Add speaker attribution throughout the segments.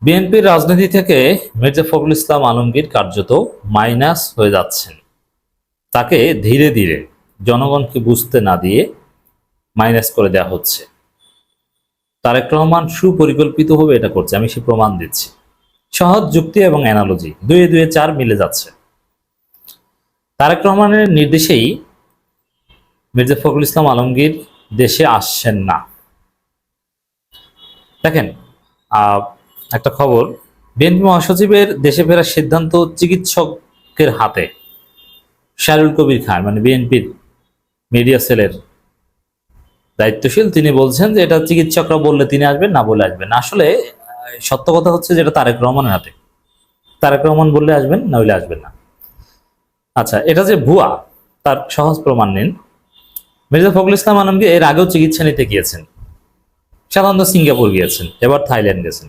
Speaker 1: বিএনপির রাজনীতি থেকে মির্জা ফখরুল ইসলাম আলমগীর কার্যত মাইনাস হয়ে যাচ্ছেন। তাকে ধীরে ধীরে জনগণকে বুঝতে না দিয়ে মাইনাস করে দেওয়া হচ্ছে। তারেক রহমান সুপরিকল্পিতভাবে এটা করছে, আমি সে প্রমাণ দিচ্ছি। সহজ যুক্তি এবং অ্যানালজি, দুয়ে দুয়ে চার মিলে যাচ্ছে। তারেক রহমানের নির্দেশেই মির্জা ফখরুল ইসলাম আলমগীর দেশে আসছেন না। দেখেন, একটা খবর, বিএনপি মহাসচিবের দেশে ফেরার সিদ্ধান্ত চিকিৎসকের হাতে। শাহরুল কবির খান, মানে বিএনপির মিডিয়া সেলের দায়িত্বশীল, তিনি বলছেন যে এটা চিকিৎসকরা বললে তিনি আসবেন, না বলে আসবেন না। আসলে সত্য কথা হচ্ছে যেটা তারেক রহমানের হাতে। তারেক রহমান বললে আসবেন, না হলে আসবেন না। আচ্ছা, এটা যে ভুয়া তার সহজ প্রমাণ নিন। মির্জা ফখরুল ইসলাম আলমগীর এর আগেও চিকিৎসা নিতে গিয়েছেন। সাধারণত সিঙ্গাপুর গিয়েছেন, এবার থাইল্যান্ড গেছেন।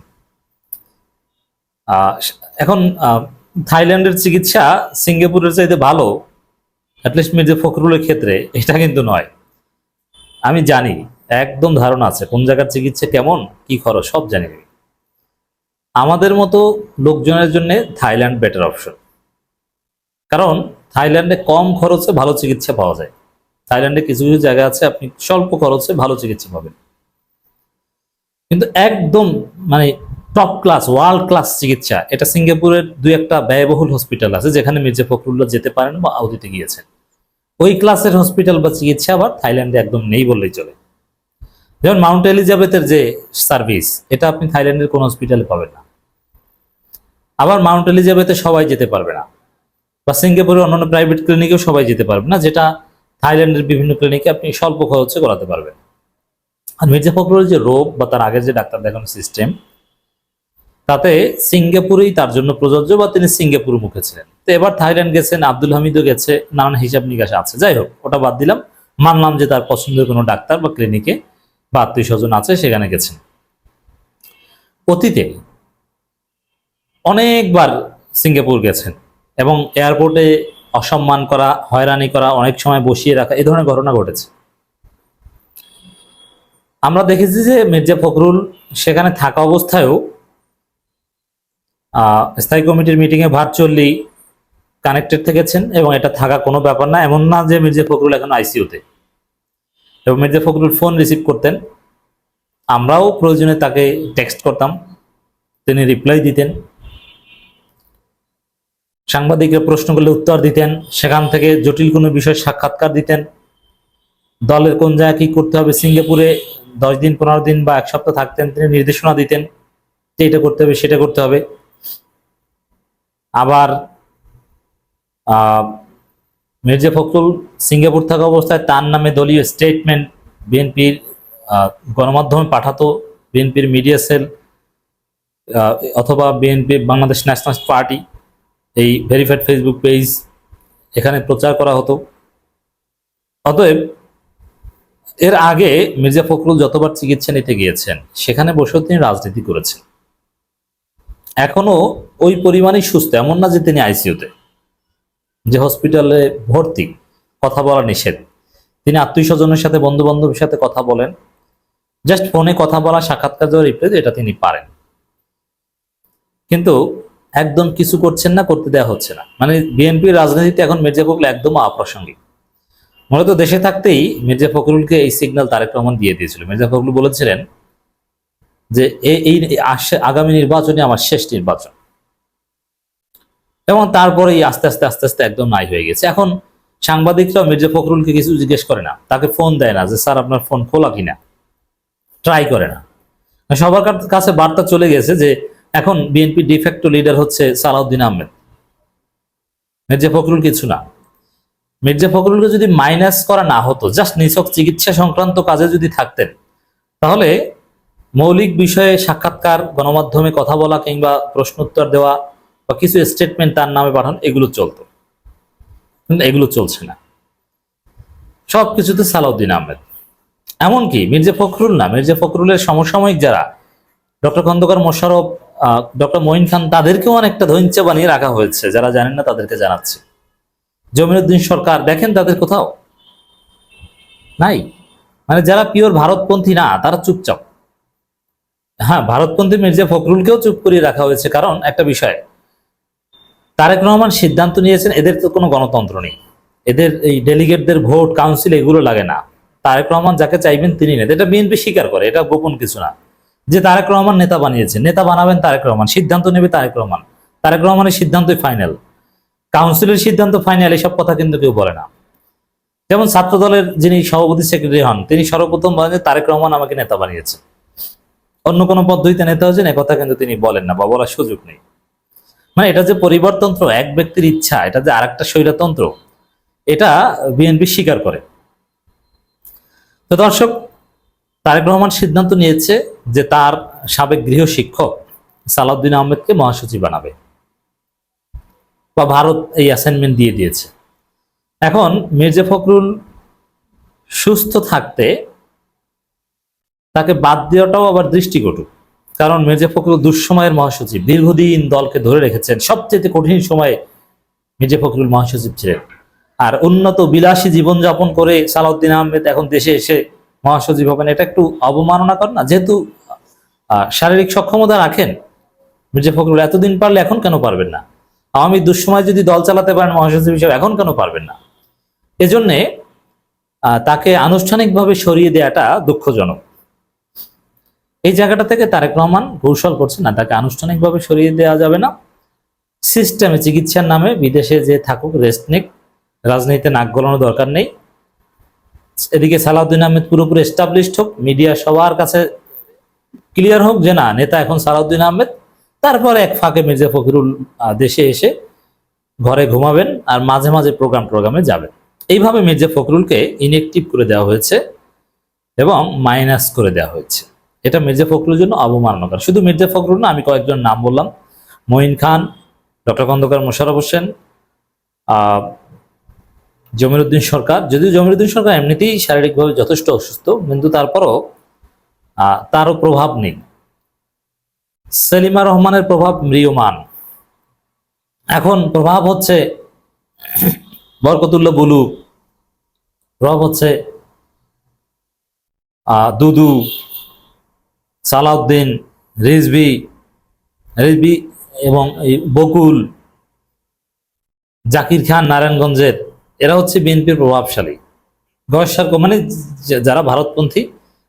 Speaker 1: এখন থাইল্যান্ডের চিকিৎসা সিঙ্গাপুরের চাইতে ভালো, অ্যাটলিস্ট মির্জা ফখরুলের ক্ষেত্রে, এটা কিন্তু নয়। আমি জানি, একদম ধারণা আছে কোন জায়গার চিকিৎসা কেমন, কি খরচ, সব জানি। আমাদের মতো লোকজনের জন্য থাইল্যান্ড বেটার অপশন, কারণ থাইল্যান্ডে কম খরচে ভালো চিকিৎসা পাওয়া যায়। থাইল্যান্ডে কিছু কিছু জায়গা আছে আপনি স্বল্প খরচে ভালো চিকিৎসা পাবেন, কিন্তু একদম মানে টপ ক্লাস, ওয়ার্ল্ড ক্লাস চিকিৎসা এটা সিঙ্গাপুরের দুই একটা ব্যয়বহুল হসপিটাল আছে যেখানে মির্জা ফখরুল্লাহ যেতে পারেন বা আউদিতে গিয়েছেন। ওই ক্লাসের হসপিটাল বা চিকিৎসা আবার থাইল্যান্ডে একদম নেই বললেই চলে। যেমন মাউন্ট এলিজাবেথের যে সার্ভিস, এটা আপনি থাইল্যান্ডের কোন হসপিটালে পাবেন না। আবার মাউন্ট এলিজাবেথে সবাই যেতে পারবে না, বা সিঙ্গাপুরের অন্যান্য প্রাইভেট ক্লিনিকেও সবাই যেতে পারবে না, যেটা থাইল্যান্ডের বিভিন্ন ক্লিনিকে আপনি স্বল্প খরচে করাতে পারবেন। আর মির্জা ফখরুলের যে রোগ বা তার আগের যে ডাক্তার দেখানোর সিস্টেম, তাতে সিঙ্গাপুরেই তার জন্য প্রযোজ্য, বা তিনি সিঙ্গাপুর মুখে ছিলেন। তো এবার থাইল্যান্ড গেছেন, আব্দুল হামিদও গেছে, নানান হিসাব নিকাশ আছে। যাই হোক, ওটা বাদ দিলাম, মানলাম যে তার পছন্দের কোনো ডাক্তার বা ক্লিনিকে বা আত্মীয় স্বজন আছে, সেখানে গেছেন। অতীতে অনেকবার সিঙ্গাপুর গেছেন এবং এয়ারপোর্টে অসম্মান করা, হয়রানি করা, অনেক সময় বসিয়ে রাখা, এই ধরনের ঘটনা ঘটেছে। আমরা দেখেছি যে মির্জা ফখরুল সেখানে থাকা অবস্থায়ও স্থায়ী কমিটির মিটিংয়ে ভার্চুয়ালি কানেক্টেড থেকেছেন, এবং এটা থাকা কোনো ব্যাপার না। এমন না যে মির্জা ফখরুল এখন আইসিইউতে, এবং মির্জা ফখরুল ফোন রিসিভ করতেন, আমরাও প্রয়োজনে তাকে টেক্সট করতাম, তিনি রিপ্লাই দিতেন, সাংবাদিকরা প্রশ্ন করলে উত্তর দিতেন, সেখান থেকে জটিল কোনো বিষয় সাক্ষাৎকার দিতেন, দলের কোন জায়গায় কি করতে হবে, সিঙ্গাপুরে 10 দিন 15 দিন বা 1 সপ্তাহ থাকতেন, তিনি নির্দেশনা দিতেন যে এটা করতে হবে, সেটা করতে হবে। আবার মির্জা ফখরুল সিঙ্গাপুর থাকা অবস্থায় তার নামে দলীয় স্টেটমেন্ট বিএনপির গণমাধ্যমে পাঠাতো, বিএনপির মিডিয়া সেল অথবা বিএনপি বাংলাদেশ ন্যাশনালিস্ট পার্টি এই ভেরিফাইড ফেসবুক পেজ, এখানে প্রচার করা হতো। অতএব এর আগে মির্জা ফখরুল যতবার চিকিৎসা নিতে গিয়েছেন সেখানে বসেও তিনি রাজনীতি করেছেন। এখনো ওই পরিমাণই সুস্থ, এমন না যে তিনি আইসিইউতে, যে হসপিটালে ভর্তি, কথা বলা নিষেধ। তিনি আত্মীয় স্বজনের সাথে, বন্ধু বান্ধবের সাথে কথা বলেন, জাস্ট ফোনে কথা বলা, সাক্ষাৎকার দেওয়া, রিপ্লাই, এটা তিনি পারেন। কিন্তু একদম কিছু করছেন না, করতে দেওয়া হচ্ছে না। মানে বিএনপির রাজনীতিতে এখন মির্জা ফখরুল একদম অপ্রাসঙ্গিক। মূলত দেশে থাকতেই মির্জা ফখরুলকে এই সিগন্যাল তারেক রহমান দিয়ে দিয়েছিল। মির্জা ফখরুল বলেছিলেন যে এই আগামী নির্বাচনই আমার শেষ নির্বাচন, এবং তারপরে আস্তে আস্তে আস্তে আস্তে একদম নাই হয়ে গেছে। এখন সাংবাদিকরাও মির্জা ফখরুলকে কিছু জিজ্ঞেস করে না, তাকে ফোন দেয় না যে স্যার আপনার ফোন খোলা কিনা, ট্রাই করে না। সবার কাছে বার্তা চলে গেছে যে এখন বিএনপি ডিফেক্টো লিডার হচ্ছে সালাউদ্দিন আহমেদ, মির্জা ফখরুল কিছু না। মির্জা ফখরুলকে যদি মাইনাস করা না হতো, জাস্ট নিছক চিকিৎসা সংক্রান্ত কাজে যদি থাকতেন, তাহলে মৌলিক বিষয়ে সাক্ষাৎকার, গণমাধ্যমে কথা বলা, কিংবা প্রশ্নোত্তর দেওয়া, বা কিছু স্টেটমেন্ট তার নামে পাঠানো, এগুলো চলতো। কিন্তু এগুলো চলছে না, সবকিছুতে সালাউদ্দিন আহমেদ। এমনকি মির্জা ফখরুল না, মির্জা ফখরুলের সমসাময়িক যারা, ডক্টর খন্দকার মোশাররফ, ডক্টর মঈন খান, তাদেরকেও অনেকটা ধৈর্য বানিয়ে রাখা হয়েছে। যারা জানেন না তাদেরকে জানাচ্ছি, জমিরুদ্দিন সরকার, দেখেন তাদের কোথাও নাই। মানে যারা পিওর ভারতপন্থী না, তারা চুপচাপ। হ্যাঁ, ভারতপন্থী মির্জা ফখরুলকেও চুপ করিয়ে রাখা হয়েছে, কারণ একটা বিষয়, তারেক রহমান সিদ্ধান্ত নিয়েছেন, এদের তো কোনো গণতন্ত্র নেই, এদের এই ডেলিগেটদের ভোট কাউন্সিল এগুলো লাগে না। তারেক রহমান যাকে চাইবেন তিনি নেতা, এটা বিএনপি স্বীকার করে, এটা গোপন কিছু না যে তারেক রহমান নেতা বানিয়েছেন, নেতা বানাবেন তারেক রহমান, সিদ্ধান্ত নেবে তারেক রহমান, তারেক রহমানের সিদ্ধান্তই ফাইনাল, কাউন্সিলের সিদ্ধান্ত ফাইনাল, এসব কথা কিন্তু কেউ বলে না। যেমন ছাত্র দলের যিনি সভাপতি সেক্রেটারি হন, তিনি সর্বপ্রথম বলেন যে তারেক রহমান আমাকে নেতা বানিয়েছে, অন্য কোনো পদ্ধতিতে নেতা হয়েছেন একথা কিন্তু তিনি বলেন না বা বলার সুযোগ নেই। মানে এটা যে পরিবারতন্ত্র, এক ব্যক্তির ইচ্ছা, এটা যে আরেকটা স্বৈরতন্ত্র, এটা বিএনপি স্বীকার করে। তো দর্শক, তারেক রহমান সিদ্ধান্ত নিয়েছে যে তার সাবেক গৃহ শিক্ষক সালাউদ্দিন আহমেদকে মহাসচিব বানাবে, বা ভারত এই অ্যাসাইনমেন্ট দিয়ে দিয়েছে। এখন মির্জা ফখরুল সুস্থ থাকতে তাকে বাদ দেওয়াটাও আবার দৃষ্টিকটু, কারণ মির্জা ফখরুল দুঃসময়ের মহাসচিব, দীর্ঘদিন দলকে ধরে রেখেছেন, সবচেয়ে কঠিন সময়ে মির্জা ফখরুল মহাসচিব ছিলেন। আর উন্নত বিলাসী জীবনযাপন করে সালাউদ্দিন আহমেদ এখন দেশে এসে মহাসচিব হবেন, এটা একটু অবমাননা কর না? যেহেতু শারীরিক সক্ষমতা রাখেন মির্জা ফখরুল, এতদিন পারলে এখন কেন পারবেন না? আওয়ামী দুঃসময় যদি দল চালাতে পারেন মহাসচিব হিসেবে, এখন কেন পারবেন না? এজন্যে তাকে আনুষ্ঠানিকভাবে সরিয়ে দেওয়াটা দুঃখজনক। এই জায়গাটা থেকে তারেক রহমান কৌশল করছে না, তাকে আনুষ্ঠানিকভাবে সরিয়ে দেওয়া যাবে না, সিস্টেমে চিকিৎসার নামে বিদেশে যে থাকুক, রেস্ট নিক, রাজনীতিতে নাক গলানোর দরকার নেই। এদিকে সালাউদ্দিন আহমেদ পুরোপুরি এস্টাবলিশড হোক, মিডিয়া সবার কাছে ক্লিয়ার হোক যে না, নেতা এখন সালাউদ্দিন আহমেদ। তারপরে এক ফাঁকে মির্জা ফখরুল দেশে এসে ঘরে ঘুমাবেন আর মাঝে মাঝে প্রোগ্রামে যাবেন। এইভাবে মির্জা ফখরুলকে ইনএক্টিভ করে দেওয়া হয়েছে এবং মাইনাস করে দেওয়া হয়েছে। এটা মির্জা ফখরুলের জন্য অবমাননাকর। শুধু মির্জা ফখরুল না, আমি কয়েকজন নাম বললাম, মঈন খান, ডক্টর খন্দকার মোশাররফ হোসেন, জমিরুদ্দিন সরকার। যদিও জমিরুদ্দিন সরকার এমনিতেই শারীরিকভাবে যথেষ্ট অসুস্থ, কিন্তু তারপরও তারও প্রভাব নেই। সেলিমা রহমানের প্রভাব ম্রিয়মান। এখন প্রভাব হচ্ছে বরকতুল্লাহ বুলু, প্রভাব হচ্ছে দুদু, সালাউদ্দিন, রিজভি রিজভি এবং বকুল, জাকির খান নারায়ণগঞ্জের, এরা হচ্ছে বিএনপির প্রভাবশালী গয়েশ্বর, মানে যারা ভারতপন্থী,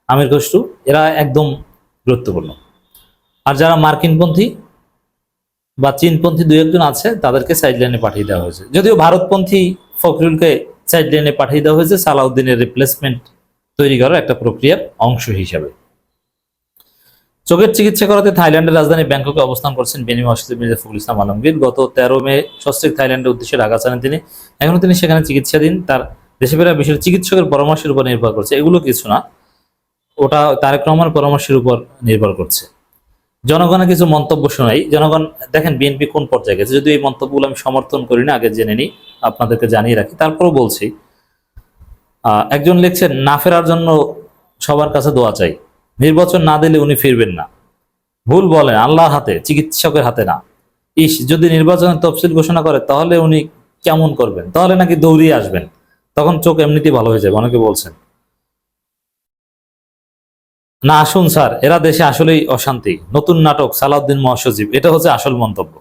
Speaker 1: আমির খসরু, এরা একদম গুরুত্বপূর্ণ। আর যারা মার্কিনপন্থী বা চীনপন্থী দুই একজন আছে, তাদেরকে সাইডলাইনে পাঠিয়ে দেওয়া হয়েছে। যদিও ভারতপন্থী ফখরুলকে সাইডলাইনে পাঠিয়ে দেওয়া হয়েছে সালাউদ্দিনের রিপ্লেসমেন্ট তৈরি করার একটা প্রক্রিয়ার অংশ হিসাবে। চোখের চিকিৎসা করাতে থাইল্যান্ডের রাজধানী ব্যাংককে অবস্থান করছেন বিএনপি মহাসচিব মির্জা ফখরুল ইসলাম আলমগীর। গত 13 মে সস্ত্রীক থাইল্যান্ডের উদ্দেশ্যে ঢাকা ছাড়েন তিনি। এখনো তিনি সেখানে চিকিৎসাধীন। তার দেশে ফেরা বিষয়ে চিকিৎসকের পরামর্শের উপর নির্ভর করছে। এগুলো কিছু না, ওটা তারেক রহমানের পরামর্শের উপর নির্ভর করছে। জনগণের কিছু মন্তব্য শোনাই। জনগণ দেখেন বিএনপি কোন পর্যায়ে গেছে। যদি এই মন্তব্যগুলো আমি সমর্থন করি না, আগে জেনে নিই, আপনাদেরকে জানিয়ে রাখি, তারপরও বলছি। একজন লিখছেন, না ফেরার জন্য সবার কাছে দোয়া চাই, নির্বাচন না দিলে উনি ফিরবেন না। ভুল বলেন, আল্লাহর হাতে, চিকিৎসকের হাতে না। যদি নির্বাচনের তফসিল ঘোষণা করে তাহলে উনি কেমন করবেন? তাহলে নাকি দৌড়িয়ে আসবেন, তখন চোখ এমনিতেই ভালো হয়ে যাবে, অনেকে বলছেন। না, আসুন স্যার, এরা দেশে আসলেই অশান্তি, নতুন নাটক সালাউদ্দিন মহাসচিব, এটা হচ্ছে আসল মন্তব্য।